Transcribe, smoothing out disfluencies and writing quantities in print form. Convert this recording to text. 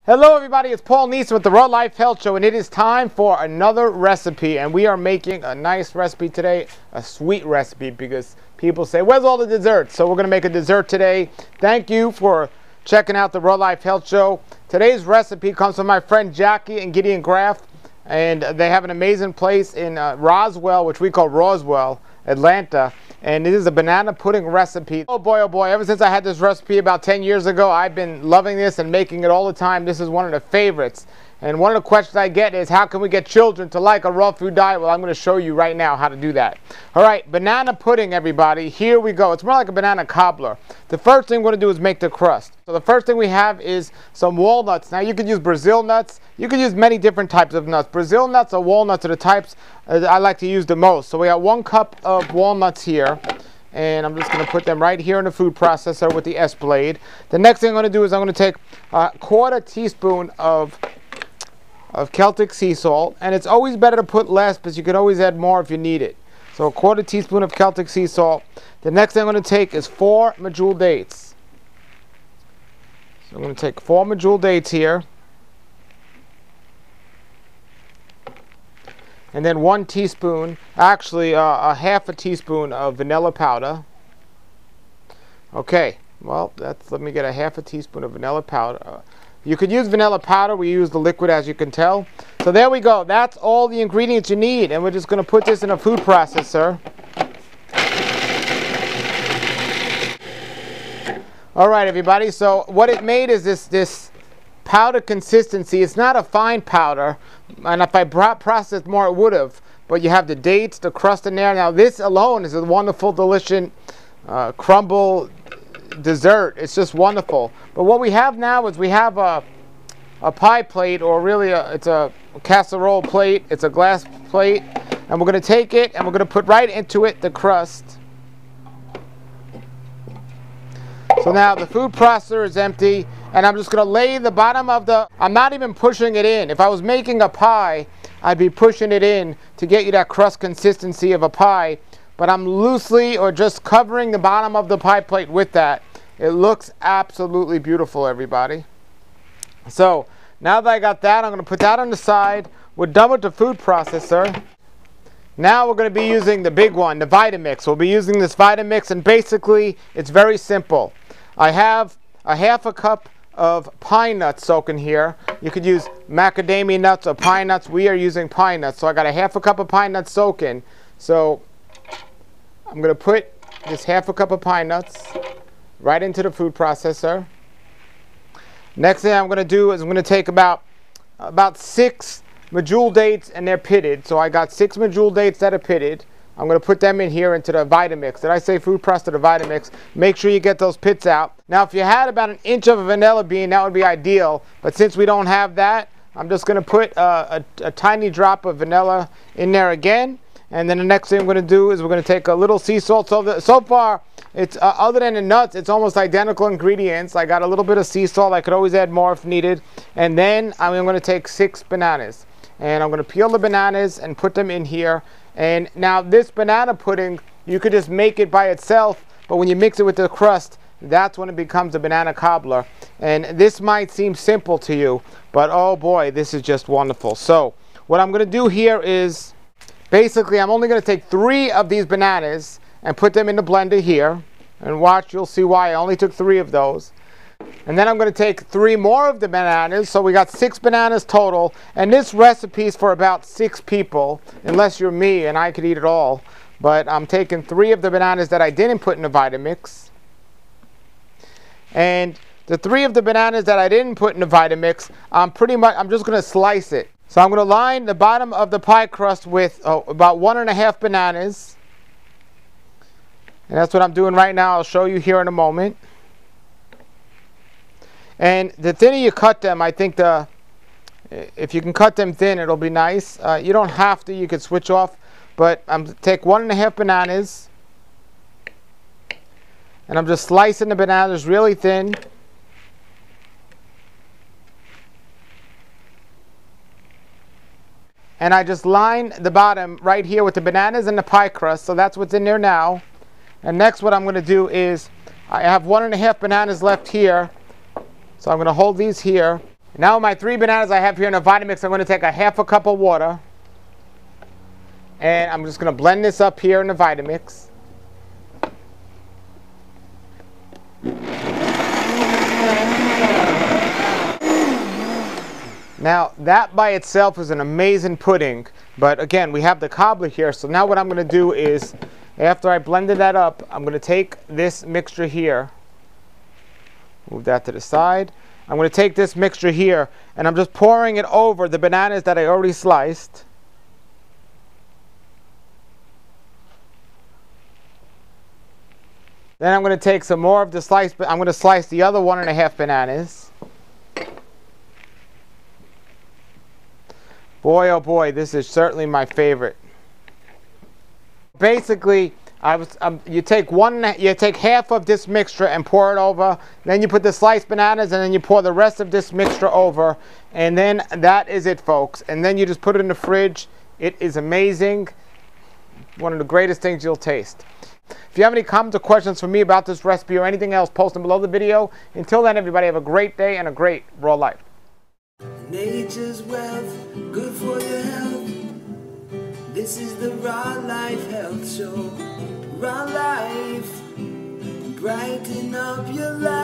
Hello everybody, it's Paul Neeson with the Raw Life Health Show, and it is time for another recipe. And we are making a nice recipe today, a sweet recipe, because people say, where's all the desserts? So we're going to make a dessert today. Thank you for checking out the Raw Life Health Show. Today's recipe comes from my friend Jackie and Gideon Graff, and they have an amazing place in Roswell, which we call Roswell, Atlanta. And it is a banana pudding recipe. Oh boy, ever since I had this recipe about 10 years ago, I've been loving this and making it all the time. This is one of the favorites. And one of the questions I get is, how can we get children to like a raw food diet? Well, I'm going to show you right now how to do that. All right, banana pudding, everybody. Here we go. It's more like a banana cobbler. The first thing we're going to do is make the crust. So the first thing we have is some walnuts. Now, you could use Brazil nuts. You could use many different types of nuts. Brazil nuts or walnuts are the types I like to use the most. So we got 1 cup of walnuts here. And I'm just going to put them right here in the food processor with the S-blade. The next thing I'm going to do is I'm going to take a 1/4 teaspoon of Celtic sea salt. And it's always better to put less, but you can always add more if you need it. So a 1/4 teaspoon of Celtic sea salt. The next thing I'm going to take is 4 medjool dates. So I'm going to take 4 medjool dates here. And then 1 teaspoon, actually a 1/2 teaspoon of vanilla powder. Okay, well, let me get a 1/2 teaspoon of vanilla powder. You could use vanilla powder. We use the liquid, as you can tell. So there we go. That's all the ingredients you need. And we're just going to put this in a food processor. All right, everybody. So what it made is this powder consistency. It's not a fine powder, and if I processed more it would have, but you have the dates, the crust in there. Now this alone is a wonderful, delicious crumble dessert. It's just wonderful. But what we have now is we have a pie plate, or really it's a casserole plate. It's a glass plate, and we're going to take it and we're going to put right into it the crust. So now the food processor is empty, and I'm just going to lay the bottom of I'm not even pushing it in. If I was making a pie, I'd be pushing it in to get you that crust consistency of a pie, but I'm loosely or just covering the bottom of the pie plate with that. It looks absolutely beautiful, everybody. So now that I got that, I'm going to put that on the side. We're done with the food processor. Now we're going to be using the big one, the Vitamix. We'll be using this Vitamix, and basically it's very simple. I have a 1/2 cup of pine nuts soaking here. You could use macadamia nuts or pine nuts. We are using pine nuts. So I got a 1/2 cup of pine nuts soaking. So I'm going to put this 1/2 cup of pine nuts right into the food processor. Next thing I'm going to do is I'm going to take about 6 medjool dates, and they're pitted. So I got 6 medjool dates that are pitted. I'm going to put them in here into the Vitamix. Did I say food processor, the Vitamix? Make sure you get those pits out. Now, if you had about 1 inch of a vanilla bean, that would be ideal. But since we don't have that, I'm just going to put a tiny drop of vanilla in there again. And then the next thing I'm going to do is we're going to take a little sea salt. So far, it's other than the nuts, it's almost identical ingredients. I got a little bit of sea salt. I could always add more if needed. And then I'm going to take 6 bananas. And I'm going to peel the bananas and put them in here. And now this banana pudding, you could just make it by itself, but when you mix it with the crust, that's when it becomes a banana cobbler. And this might seem simple to you, but oh boy, this is just wonderful. So what I'm going to do here is, basically I'm only going to take 3 of these bananas and put them in the blender here. And watch, you'll see why I only took 3 of those. And then I'm going to take 3 more of the bananas. So we got 6 bananas total. And this recipe is for about 6 people, unless you're me and I could eat it all. But I'm taking 3 of the bananas that I didn't put in the Vitamix. And the 3 of the bananas that I didn't put in the Vitamix, I'm just going to slice it. So I'm going to line the bottom of the pie crust with about 1.5 bananas. And that's what I'm doing right now. I'll show you here in a moment. And the thinner you cut them, I think if you can cut them thin, it'll be nice. You don't have to. You could switch off. But I'm take 1.5 bananas. And I'm just slicing the bananas really thin. And I just line the bottom right here with the bananas and the pie crust. So that's what's in there now. And next what I'm going to do is, I have 1.5 bananas left here. So I'm going to hold these here. Now my 3 bananas I have here in a Vitamix, I'm going to take a half a cup of water. And I'm just going to blend this up here in the Vitamix. Now, that by itself is an amazing pudding, but again, we have the cobbler here, so now what I'm going to do is, after I blended that up, I'm going to take this mixture here, move that to the side. I'm going to take this mixture here, and I'm just pouring it over the bananas that I already sliced. Then I'm going to take some more of the slice, but I'm going to slice the other 1.5 bananas. Boy, oh boy, this is certainly my favorite. Basically, you take half of this mixture and pour it over. Then you put the sliced bananas, and then you pour the rest of this mixture over, and then that is it, folks. And then you just put it in the fridge. It is amazing. One of the greatest things you'll taste. If you have any comments or questions for me about this recipe or anything else, post them below the video. Until then, everybody, have a great day and a great raw life. Nature's wealth, good for your health. This is the Raw Life Health Show. Raw Life, brighten up your life.